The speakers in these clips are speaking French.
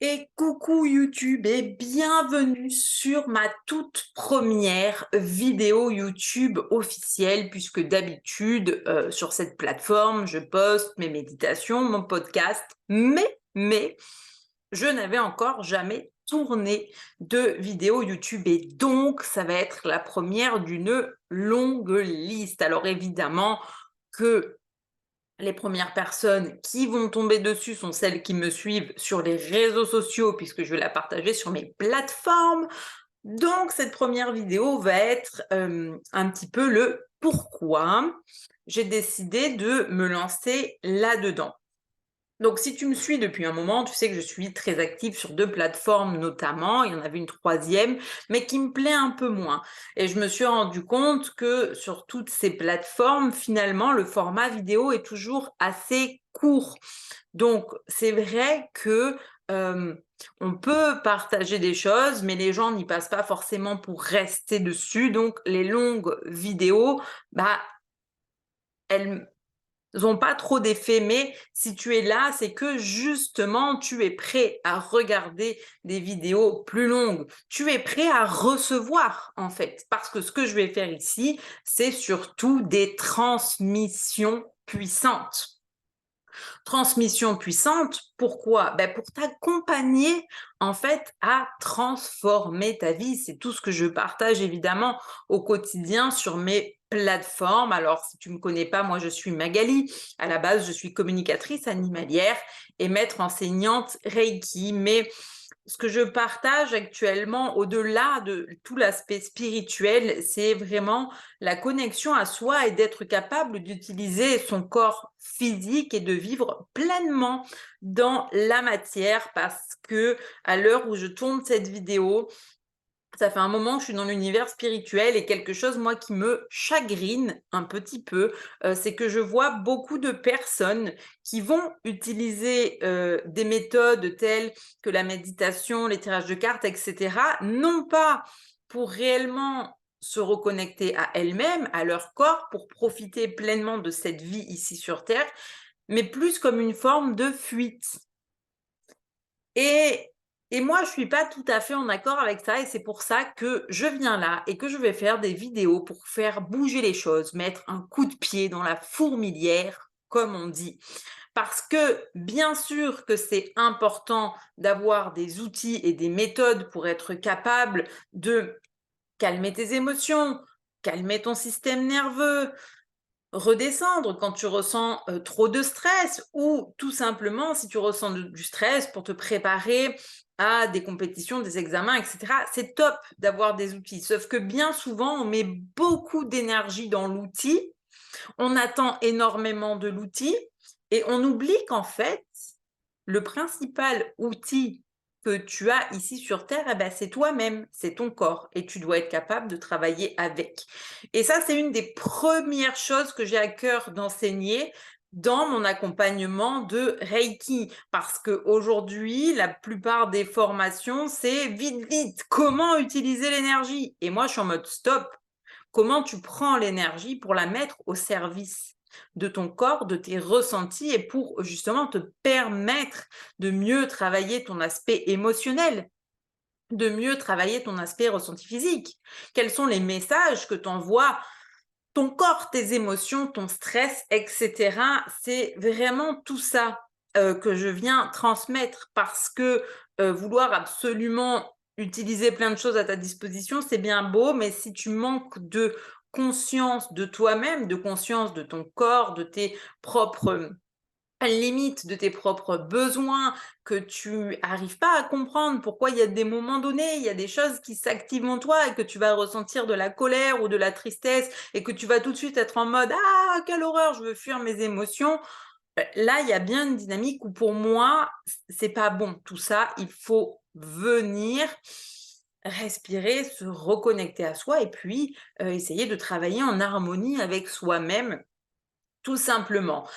Et coucou YouTube et bienvenue sur ma toute première vidéo YouTube officielle puisque d'habitude sur cette plateforme je poste mes méditations, mon podcast, mais je n'avais encore jamais tourné de vidéo YouTube et donc ça va être la première d'une longue liste. Alors évidemment que les premières personnes qui vont tomber dessus sont celles qui me suivent sur les réseaux sociaux puisque je vais la partager sur mes plateformes. Donc cette première vidéo va être un petit peu le pourquoi j'ai décidé de me lancer là-dedans. Donc, si tu me suis depuis un moment, tu sais que je suis très active sur 2 plateformes notamment. Il y en avait une troisième, mais qui me plaît un peu moins. Et je me suis rendu compte que sur toutes ces plateformes, finalement, le format vidéo est toujours assez court. Donc, c'est vrai que on peut partager des choses, mais les gens n'y passent pas forcément pour rester dessus. Donc, les longues vidéos, bah, elles ont pas trop d'effet, mais si tu es là, c'est que justement tu es prêt à regarder des vidéos plus longues. Tu es prêt à recevoir en fait, parce que ce que je vais faire ici, c'est surtout des transmissions puissantes. Transmission puissante, pourquoi? Pour t'accompagner en fait à transformer ta vie. C'est tout ce que je partage évidemment au quotidien sur mes plateformes. Alors si tu me connais pas, moi je suis Magali. À la base, je suis communicatrice animalière et maître enseignante Reiki. Mais ce que je partage actuellement, au-delà de tout l'aspect spirituel, c'est vraiment la connexion à soi et d'être capable d'utiliser son corps physique et de vivre pleinement dans la matière parce que à l'heure où je tourne cette vidéo, ça fait un moment que je suis dans l'univers spirituel et quelque chose, moi, qui me chagrine un petit peu, c'est que je vois beaucoup de personnes qui vont utiliser, des méthodes telles que la méditation, les tirages de cartes et cetera, non pas pour réellement se reconnecter à elles-mêmes, à leur corps, pour profiter pleinement de cette vie ici sur terre, mais plus comme une forme de fuite. Et et moi, je suis pas tout à fait en accord avec ça et c'est pour ça que je viens là et que je vais faire des vidéos pour faire bouger les choses, mettre un coup de pied dans la fourmilière, comme on dit. Parce que bien sûr que c'est important d'avoir des outils et des méthodes pour être capable de calmer tes émotions, calmer ton système nerveux, redescendre quand tu ressens, trop de stress ou tout simplement si tu ressens du stress pour te préparer à des compétitions, des examens et cetera. C'est top d'avoir des outils, sauf que bien souvent, on met beaucoup d'énergie dans l'outil, on attend énormément de l'outil et on oublie qu'en fait, le principal outil que tu as ici sur terre, c'est toi-même, c'est ton corps et tu dois être capable de travailler avec. Et ça, c'est une des premières choses que j'ai à cœur d'enseigner dans mon accompagnement de Reiki. Parce qu'aujourd'hui, la plupart des formations, c'est vite, vite, comment utiliser l'énergie? Et moi, je suis en mode stop. Comment tu prends l'énergie pour la mettre au service de ton corps, de tes ressentis et pour justement te permettre de mieux travailler ton aspect émotionnel, de mieux travailler ton aspect ressenti physique. Quels sont les messages que t'envoie ton corps, tes émotions, ton stress, et cetera? C'est vraiment tout ça, que je viens transmettre parce que, vouloir absolument utiliser plein de choses à ta disposition, c'est bien beau, mais si tu manques de conscience de toi-même, de conscience de ton corps, de tes propres limites, de tes propres besoins, que tu arrives pas à comprendre pourquoi il y a des moments donnés, il y a des choses qui s'activent en toi et que tu vas ressentir de la colère ou de la tristesse et que tu vas tout de suite être en mode: «Ah, quelle horreur, je veux fuir mes émotions». Là, il y a bien une dynamique où pour moi, c'est pas bon. Tout ça, il faut venir respirer, se reconnecter à soi et puis, essayer de travailler en harmonie avec soi-même tout simplement.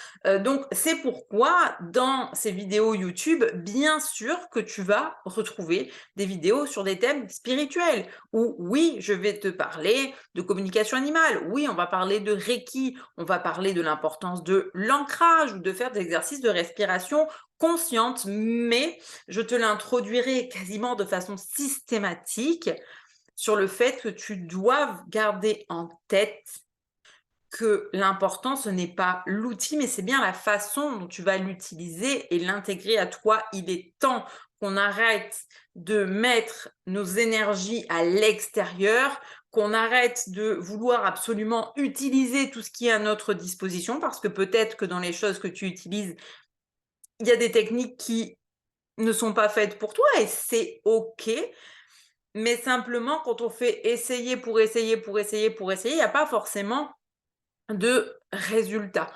Donc, c'est pourquoi dans ces vidéos YouTube, bien sûr que tu vas retrouver des vidéos sur des thèmes spirituels, où oui, je vais te parler de communication animale, oui, on va parler de Reiki, on va parler de l'importance de l'ancrage ou de faire des exercices de respiration consciente, mais je te l'introduirai quasiment de façon systématique sur le fait que tu dois garder en tête que l'important, ce n'est pas l'outil, mais c'est bien la façon dont tu vas l'utiliser et l'intégrer à toi. Il est temps qu'on arrête de mettre nos énergies à l'extérieur, qu'on arrête de vouloir absolument utiliser tout ce qui est à notre disposition, parce que peut-être que dans les choses que tu utilises, il y a des techniques qui ne sont pas faites pour toi et c'est OK. Mais simplement, quand on fait essayer pour essayer, pour essayer, pour essayer, il n'y a pas forcément de résultats.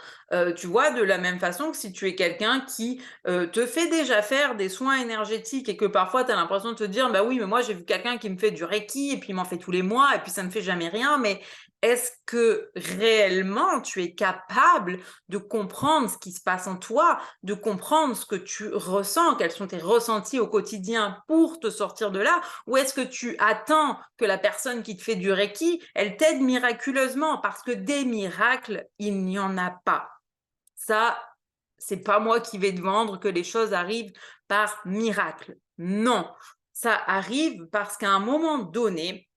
Tu vois, de la même façon que si tu es quelqu'un qui, te fait déjà faire des soins énergétiques et que parfois tu as l'impression de te dire: «Bah oui, mais moi j'ai vu quelqu'un qui me fait du reiki et puis il m'en fait tous les mois et puis ça ne fait jamais rien», mais est-ce que réellement tu es capable de comprendre ce qui se passe en toi, de comprendre ce que tu ressens, quels sont tes ressentis au quotidien pour te sortir de là? Ou est-ce que tu attends que la personne qui te fait du reiki, elle t'aide miraculeusement? Parce que des miracles, il n'y en a pas. Ça, c'est pas moi qui vais te vendre que les choses arrivent par miracle. Non, ça arrive parce qu'à un moment donné,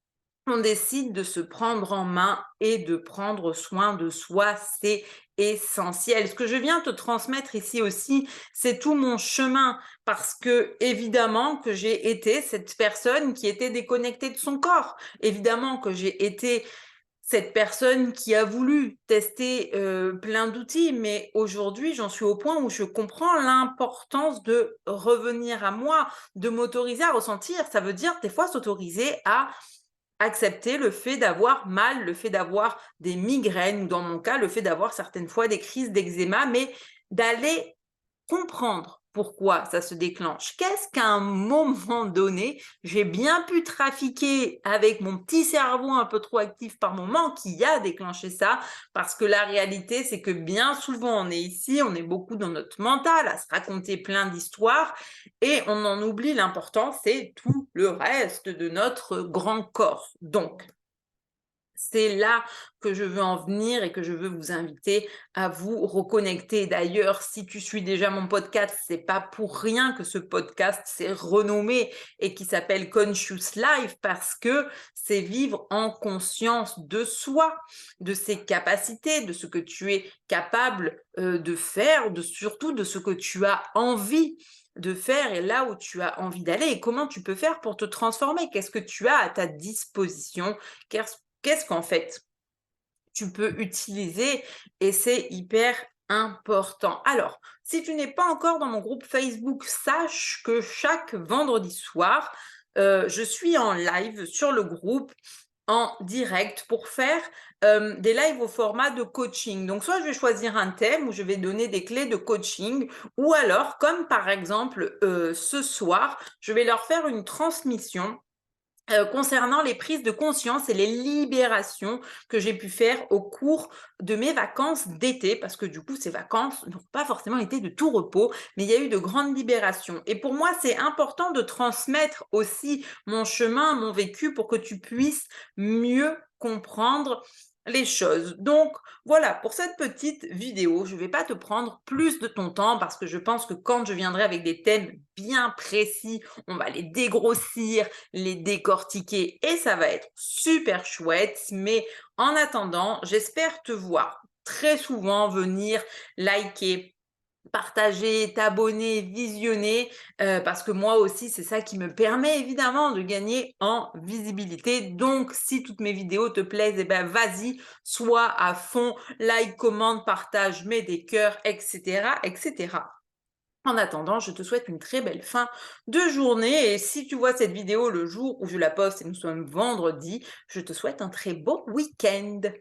on décide de se prendre en main et de prendre soin de soi, c'est essentiel. Ce que je viens te transmettre ici aussi, c'est tout mon chemin parce que évidemment que j'ai été cette personne qui était déconnectée de son corps. Évidemment que j'ai été cette personne qui a voulu tester plein d'outils, mais aujourd'hui, j'en suis au point où je comprends l'importance de revenir à moi, de m'autoriser à ressentir. Ça veut dire des fois s'autoriser à accepter le fait d'avoir mal, le fait d'avoir des migraines ou dans mon cas, le fait d'avoir certaines fois des crises d'eczéma, mais d'aller comprendre pourquoi ça se déclenche. Qu'est-ce qu'à un moment donné, j'ai bien pu trafiquer avec mon petit cerveau un peu trop actif par moment qui a déclenché ça? Parce que la réalité, c'est que bien souvent, on est ici, on est beaucoup dans notre mental à se raconter plein d'histoires et on en oublie l'important, c'est tout le reste de notre grand corps. Donc, c'est là que je veux en venir et que je veux vous inviter à vous reconnecter. D'ailleurs, si tu suis déjà mon podcast, c'est pas pour rien que ce podcast s'est renommé et qui s'appelle Conscious Life parce que c'est vivre en conscience de soi, de ses capacités, de ce que tu es capable de faire, surtout de ce que tu as envie de faire et là où tu as envie d'aller et comment tu peux faire pour te transformer. Qu'est-ce que tu as à ta disposition? Qu'est-ce qu'en fait tu peux utiliser et c'est hyper important. Alors, si tu n'es pas encore dans mon groupe Facebook, sache que chaque vendredi soir, je suis en live sur le groupe en direct pour faire des lives au format de coaching. Donc, soit je vais choisir un thème où je vais donner des clés de coaching, ou alors, comme par exemple ce soir, je vais leur faire une transmission concernant les prises de conscience et les libérations que j'ai pu faire au cours de mes vacances d'été, parce que du coup, ces vacances n'ont pas forcément été de tout repos, mais il y a eu de grandes libérations. Et pour moi, c'est important de transmettre aussi mon chemin, mon vécu, pour que tu puisses mieux comprendre les choses. Donc voilà, pour cette petite vidéo, je ne vais pas te prendre plus de ton temps parce que je pense que quand je viendrai avec des thèmes bien précis, on va les dégrossir, les décortiquer et ça va être super chouette. Mais en attendant, j'espère te voir très souvent venir liker, partager, t'abonner, visionner, parce que moi aussi, c'est ça qui me permet évidemment de gagner en visibilité. Donc, si toutes mes vidéos te plaisent, eh ben, vas-y, sois à fond, like, commente, partage, mets des cœurs, etc., etc. En attendant, je te souhaite une très belle fin de journée et si tu vois cette vidéo le jour où je la poste et nous sommes vendredi, je te souhaite un très beau week-end.